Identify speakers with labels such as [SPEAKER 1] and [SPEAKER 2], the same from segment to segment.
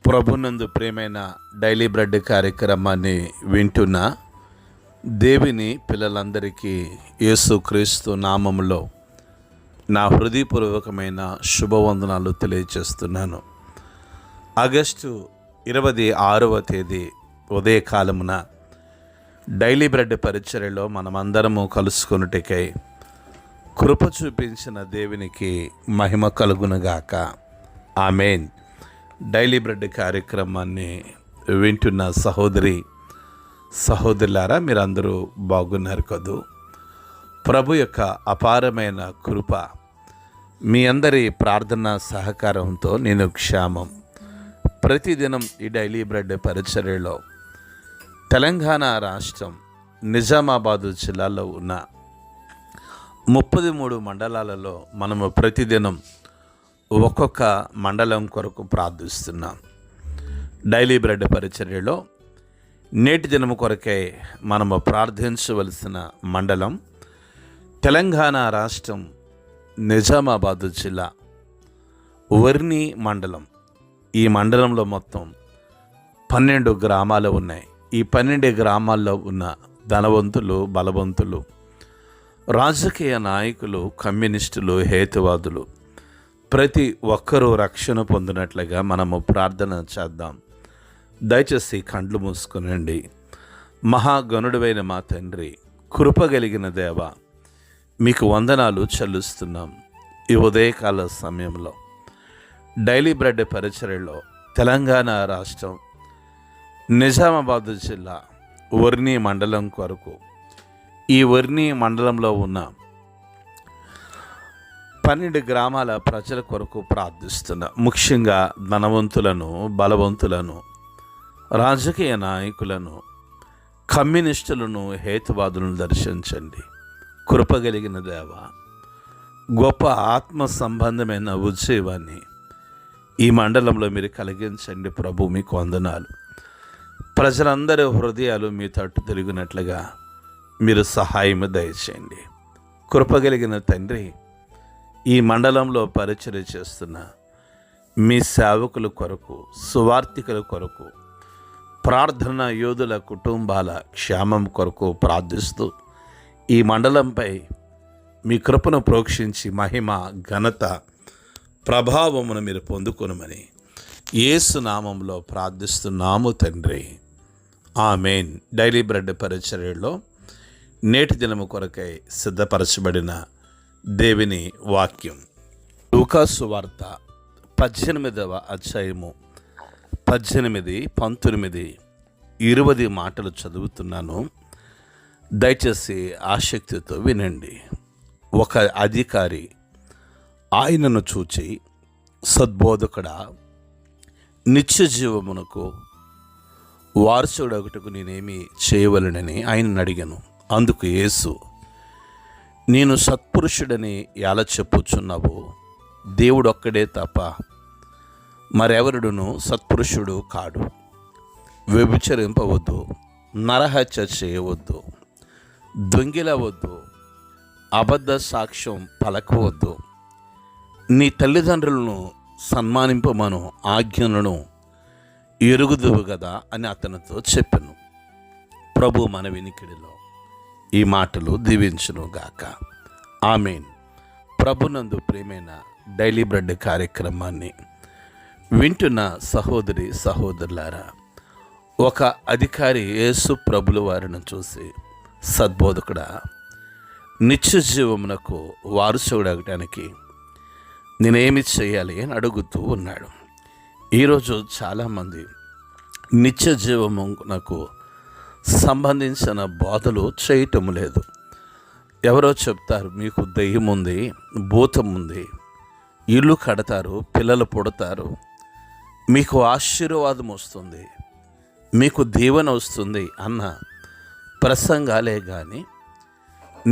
[SPEAKER 1] ప్రభునందు ప్రియమైన daily bread కార్యక్రమాన్ని వింటున్న దేవుని పిల్లలందరికీ యేసుక్రీస్తు నామములో నా హృదయపూర్వకమైన శుభవందనాలు తెలియజేస్తున్నాను. ఆగస్టు 26వ తేదీ ఉదయకాలమున డైలీ బ్రెడ్ పరిచర్యలో మనమందరము కలుసుకొనుటకై కృప చూపించిన దేవునికి మహిమ కలుగునుగాక. ఆమేన్. డైలీ బ్రెడ్ కార్యక్రమాన్ని వింటున్న సహోదరులారా, మీరందరూ బాగున్నారు కదూ? ప్రభు యొక్క అపారమైన కృప మీ అందరి ప్రార్థన సహకారంతో నేను క్షేమం. ప్రతిదినం ఈ డైలీ బ్రెడ్ పరిచర్యలో తెలంగాణ రాష్ట్రం నిజామాబాదు జిల్లాలో ఉన్న 33 మండలాలలో మనము ప్రతిదినం ఒక్కొక్క మండలం కొరకు ప్రార్థిస్తున్నాం. డైలీ బ్రెడ్ పరిచర్యలో నేటి దినము కొరకై మనము ప్రార్థించవలసిన మండలం తెలంగాణ రాష్ట్రం నిజామాబాదు జిల్లా వర్ని మండలం. ఈ మండలంలో మొత్తం 12 గ్రామాలు ఉన్నాయి. ఈ 12 గ్రామాల్లో ఉన్న ధనవంతులు, బలవంతులు, రాజకీయ నాయకులు, కమ్యూనిస్టులు, హేతువాదులు ప్రతి ఒక్కరూ రక్షణ పొందినట్లుగా మనము ప్రార్థన చేద్దాం. దయచేసి కండ్లు మూసుకునండి. మహాగణుడైన మా తండ్రి, కృపగలిగిన దేవ, మీకు వందనాలు చెల్లిస్తున్నాం. ఈ ఉదయకాల సమయంలో డైలీ బ్రెడ్ పరిచర్యలో తెలంగాణ రాష్ట్రం నిజామాబాదు జిల్లా వర్ని మండలం కొరకు, ఈ వర్ని మండలంలో ఉన్న 12 గ్రామాల ప్రజల కొరకు ప్రార్థిస్తున్నా. ముఖ్యంగా ధనవంతులను, బలవంతులను, రాజకీయ నాయకులను, కమ్యూనిస్టులను, హేతువాదులను దర్శించండి. కృపగలిగిన దేవ, గొప్ప ఆత్మ సంబంధమైన ఉద్యోగాన్ని ఈ మండలంలో మీరు కలిగించండి. ప్రభు, మీకు వందనాలు. ప్రజలందరి హృదయాలు మీ తట్టు తిరిగినట్లుగా మీరు సహాయం దయచేయండి. కృపగలిగిన తండ్రి, ఈ మండలంలో పరిచర్య చేస్తున్న మీ సేవకుల కొరకు, సువార్థికుల కొరకు, ప్రార్థన యోధుల కుటుంబాల క్షేమం కొరకు ప్రార్థిస్తూ ఈ మండలంపై మీ కృపను ప్రోక్షించి మహిమ, ఘనత, ప్రభావమును మీరు పొందుకొనమని యేసు నామంలో ప్రార్థిస్తున్నాము తండ్రి. ఆమేన్. డైలీ బ్రెడ్ పరిచర్యలో నేటి దినము కొరకై సిద్ధపరచబడిన దేవుని వాక్యం లూకాసు వార్త 18వ అధ్యాయము 18, 19, 20 మాటలు చదువుతున్నాను. దయచేసి ఆసక్తితో వినండి. ఒక అధికారి ఆయనను చూచి, సద్బోధకుడా, నిత్య జీవమునకు వారసుడొకటకు నేనేమి చేయవలనని ఆయనను అడిగాను. అందుకు యేసు, నేను సత్పురుషుడని ఎలా చెప్పుచున్నావు? దేవుడొక్కడే తప్ప మరెవరుడును సత్పురుషుడు కాడు. వ్యభిచరింపవద్దు, నరహత్య చేయవద్దు, దొంగిలవద్దు, అబద్ధ సాక్ష్యం పలకవద్దు, నీ తల్లిదండ్రులను సన్మానింపమను ఆజ్ఞలను ఎరుగుదువు కదా అని అతనితో చెప్పాను. ప్రభు మన వినికిడిలో ఈ మాటలు దీవించునుగాక. ఆమేన్. ప్రభునందు ప్రియమైన డైలీ బ్రెడ్ కార్యక్రమాన్ని వింటున్న సహోదరులారా, ఒక అధికారి యేసు ప్రభుల వారిని చూసి, సద్బోధకుడా, నిత్య జీవమునకు వారసుడగటానికి నేనేమి చేయాలి అని అడుగుతూ ఉన్నాడు. ఈరోజు చాలామంది నిత్య జీవమునకు సంబంధించిన బోధలు చేయటం లేదు. ఎవరో చెప్తారు, మీకు దెయ్యం ఉంది, భూతం ఉంది, ఇల్లు కడతారు, పిల్లలు పుడతారు, మీకు ఆశీర్వాదం వస్తుంది, మీకు దీవెన వస్తుంది అన్న ప్రసంగాలే కానీ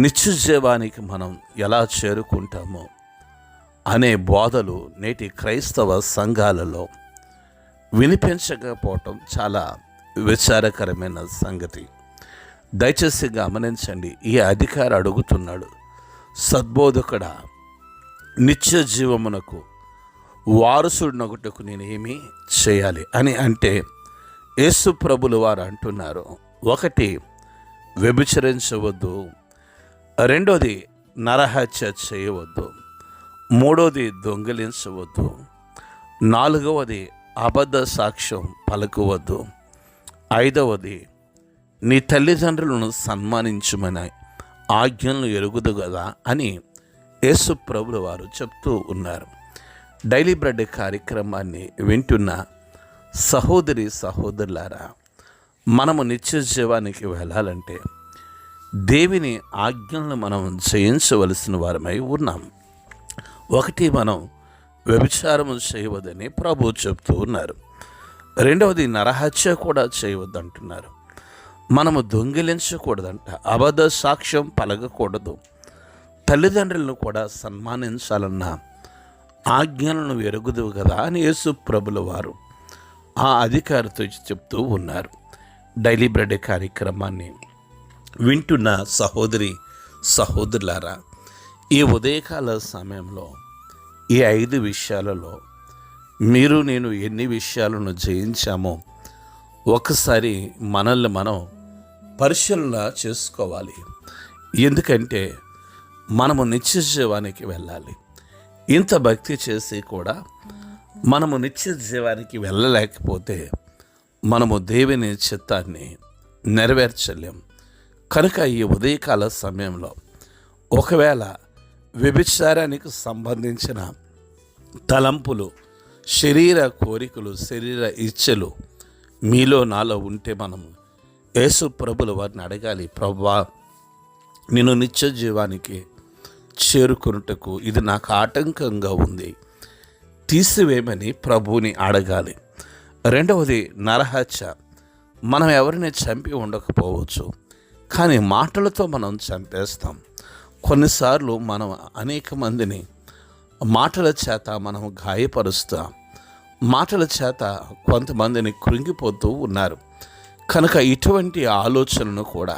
[SPEAKER 1] నిత్య జీవానికి మనం ఎలా చేరుకుంటామో అనే బోధలు నేటి క్రైస్తవ సంఘాలలో వినిపించకపోవటం చాలా విచారకరమైన సంగతి. దయచేసి గమనించండి. ఈ అధికారి అడుగుతున్నాడు, సద్బోధకుడా, నిత్య జీవమునకు వారసుడినొకటకు నేనేమి చేయాలి అని అంటే యేసు ప్రభులు వారు అంటున్నారు, ఒకటి వ్యభిచరించవద్దు, రెండోది నరహత్య చేయవద్దు, మూడోది దొంగిలించవద్దు, నాలుగవది అబద్ధ సాక్ష్యం పలకవద్దు, ఐదవది నీ తల్లిదండ్రులను సన్మానించుమని ఆజ్ఞలను ఎరుగుదు కదా అని యేసు ప్రభులు వారు చెప్తూ ఉన్నారు. డైలీ బ్రెడ్ కార్యక్రమాన్ని వింటున్న సహోదరి సహోదరులారా, మనము నిత్య జీవానికి వెళ్ళాలంటే దేవుని ఆజ్ఞలను మనం జయించవలసిన వారమై ఉన్నాం. ఒకటి, మనం వ్యభిచారము చేయవద్దని ప్రభు చెప్తూ ఉన్నారు. రెండవది, నరహత్య కూడా చేయవద్దంటున్నారు. మనము దొంగిలించకూడదంట, అబద్ధ సాక్ష్యం పలకకూడదు, తల్లిదండ్రులను కూడా సన్మానించాలన్న ఆజ్ఞలను ఎరుగుదు కదా అని యేసు ప్రభుల వారు ఆ అధికారితో చెప్తూ ఉన్నారు. డైలీ బ్రెడ్ కార్యక్రమాన్ని వింటున్న సహోదరి సహోదరులారా, ఈ ఉదయకాల సమయంలో ఈ 5 విషయాలలో మీరు నేను ఎన్ని విషయాలను జయించామో ఒకసారి మనల్ని మనం పరిశీలన చేసుకోవాలి. ఎందుకంటే మనము నిత్య జీవానికి వెళ్ళాలి. ఇంత భక్తి చేసి కూడా మనము నిత్య జీవానికి వెళ్ళలేకపోతే మనము దేవుని చిత్తాన్ని నెరవేర్చలేం. కనుక ఈ ఉదయకాల సమయంలో ఒకవేళ వ్యభిచారానికి సంబంధించిన తలంపులు, శరీర కోరికలు, శరీర ఇచ్చలు మీలో నాలో ఉంటే మనము యేసు ప్రభుల వారిని అడగాలి, ప్రభువా నేను నిత్య జీవానికి చేరుకున్నటకు ఇది నాకు ఆటంకంగా ఉంది, తీసివేయమని ప్రభువుని అడగాలి. రెండవది, నరహత్య. మనం ఎవరిని చంపి ఉండకపోవచ్చు, కానీ మాటలతో మనం చంపేస్తాం. కొన్నిసార్లు మనం అనేక మందిని మాటల చేత మనం గాయపరుస్తాం, మాటల చేత కొంతమందిని కృంగిపోతూ ఉన్నారు. కనుక ఇటువంటి ఆలోచనను కూడా,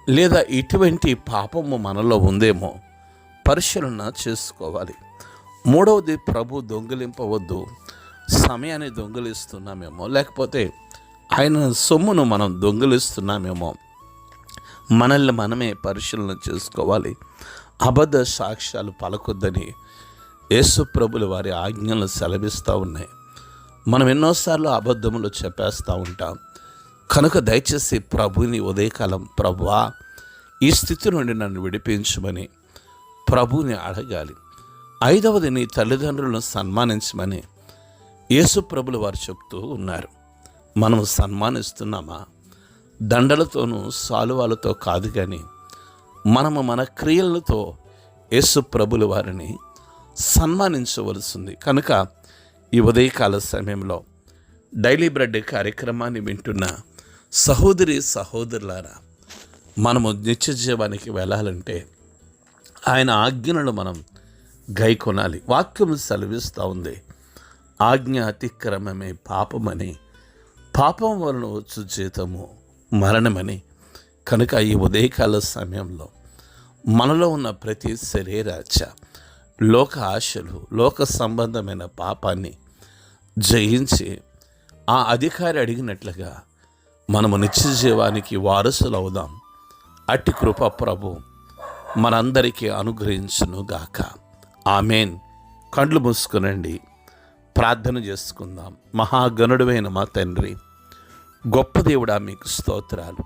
[SPEAKER 1] లేదా ఇటువంటి పాపము మనలో ఉందేమో పరిశీలన చేసుకోవాలి. మూడవది, ప్రభు దొంగిలింపవద్దు. సమయాన్ని దొంగిలిస్తున్నామేమో, లేకపోతే ఆయన సొమ్మును మనం దొంగిలిస్తున్నామేమో మనల్ని మనమే పరిశీలన చేసుకోవాలి. అబద్ధ సాక్ష్యాలు పలకొద్దని యేసు ప్రభులు వారి ఆజ్ఞలు సెలవిస్తూ ఉన్నాయి. మనం ఎన్నోసార్లు అబద్ధములు చెప్పేస్తూ ఉంటాం. కనుక దయచేసి ప్రభుని ఉదయకాలం, ప్రభువా ఈ స్థితి నుండి నన్ను విడిపించమని ప్రభుని అడగాలి. ఐదవది, నీ తల్లిదండ్రులను సన్మానించమని యేసు ప్రభులు వారు చెప్తూ ఉన్నారు. మనం సన్మానిస్తున్నామా? దండలతోనూ సాలువాలతో కాదు, కానీ మనము మన క్రియలతో యేసు ప్రభుల వారిని సన్మానించవలసింది. కనుక ఈ ఉదయకాల సమయంలో డైలీ బ్రెడ్ కార్యక్రమాన్ని వింటున్న సహోదరి సహోదరులారా, మనము నిత్య జీవానికి వెళ్ళాలంటే ఆయన ఆజ్ఞలను మనం గైకొనాలి. వాక్యం సెలవిస్తూ ఉంది, ఆజ్ఞ అతిక్రమమే పాపమని, పాపం వలన వచ్చు జీతము మరణమని. కనుక ఈ ఉదయకాల సమయంలో మనలో ఉన్న ప్రతి శరీరాశ, లోక ఆశలు, లోక సంబంధమైన పాపాన్ని జయించి ఆ అధికారి అడిగినట్లుగా మనము నిత్య జీవానికి వారసులు అవుదాం. అట్టి కృప ప్రభు మనందరికీ అనుగ్రహించునుగాక. ఆమెన్. కండ్లు మూసుకునండి, ప్రార్థన చేసుకుందాం. మహాగణుడైన మా తండ్రి, గొప్ప దేవుడా, మీకు స్తోత్రాలు.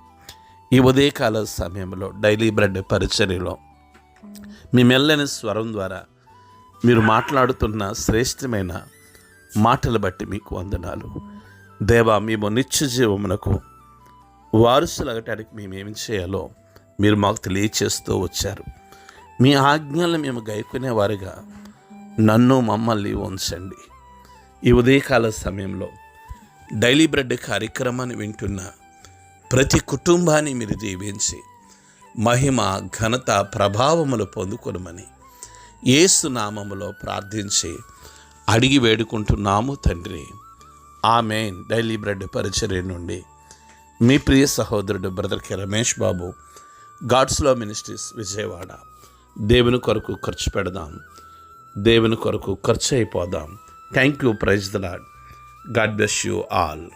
[SPEAKER 1] ఈ ఉదయకాల సమయంలో డైలీ బ్రెడ్ పరిచర్యలో మీ మెల్లని స్వరం ద్వారా మీరు మాట్లాడుతున్న శ్రేష్టమైన మాటలు బట్టి మీకు వందనాలు. దేవా, మేము నిత్య జీవమునకు వారసులగటానికి మేమేమి చేయాలో మీరు మాకు తెలియచేస్తూ వచ్చారు. మీ ఆజ్ఞలను మేము గైకునేవారుగా నన్ను మమ్మల్ని ఉంచండి. ఈ ఉదయకాల సమయంలో డైలీ బ్రెడ్ కార్యక్రమాన్ని వింటున్న ప్రతి కుటుంబాన్ని మీరు దీవించి మహిమ, ఘనత, ప్రభావములు పొందుకొనమని యేసు నామములో ప్రార్థించి అడిగి వేడుకుంటున్నాము తండ్రి. ఆమేన్. డైలీ బ్రెడ్ పరిచర్య నుండి మీ ప్రియ సహోదరుడు brother K Ramesh Babu, God's love ministries, Vijayawada. దేవుని కొరకు ఖర్చు పెడదాం, దేవుని కొరకు ఖర్చు అయిపోదాం. Thank you. Praise the Lord. God bless you all.